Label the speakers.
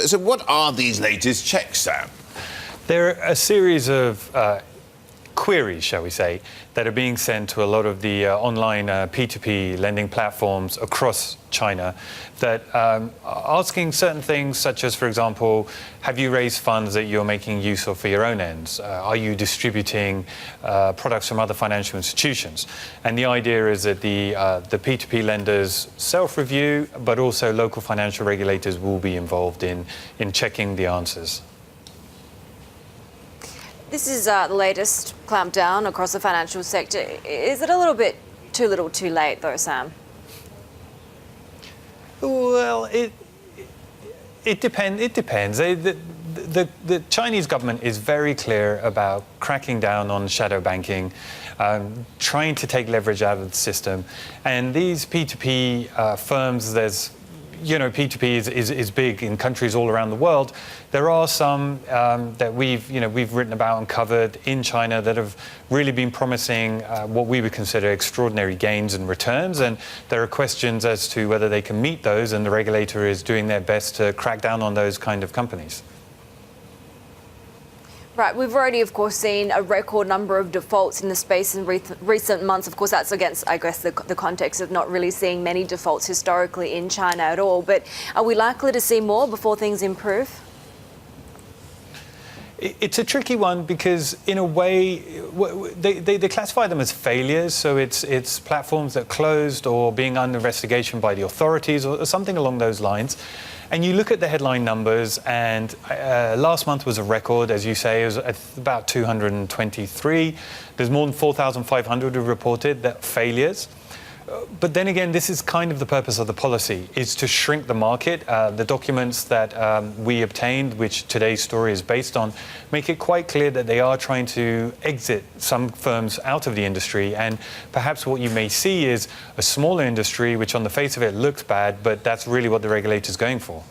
Speaker 1: So what are these latest checks, Sam?
Speaker 2: There are a series of queries, shall we say, that are being sent to a lot of the online P2P lending platforms across China that are asking certain things such as, for example, have you raised funds that you're making use of for your own ends? Are you distributing products from other financial institutions? And the idea is that the P2P lenders self-review, but also local financial regulators will be involved in checking the answers.
Speaker 3: This is the latest clampdown across the financial sector. Is it a little bit too little too late, though, Sam?
Speaker 2: Well, it depends. The Chinese government is very clear about cracking down on shadow banking, trying to take leverage out of the system. And these P2P firms, P2P is big in countries all around the world. There are some that we've written about and covered in China that have really been promising what we would consider extraordinary gains and returns. And there are questions as to whether they can meet those, and the regulator is doing their best to crack down on those kind of companies.
Speaker 3: Right, we've already, of course, seen a record number of defaults in the space in recent months. Of course, that's against, I guess, the context of not really seeing many defaults historically in China at all. But are we likely to see more before things improve?
Speaker 2: It's a tricky one because, in a way, they classify them as failures. So it's platforms that closed or being under investigation by the authorities or something along those lines. And you look at the headline numbers, and last month was a record, as you say, it was about 223. There's more than 4,500 who reported that failures. But then again, this is kind of the purpose of the policy, is to shrink the market. The documents that we obtained, which today's story is based on, make it quite clear that they are trying to exit some firms out of the industry. And perhaps what you may see is a smaller industry, which on the face of it looks bad, but that's really what the regulator's going for.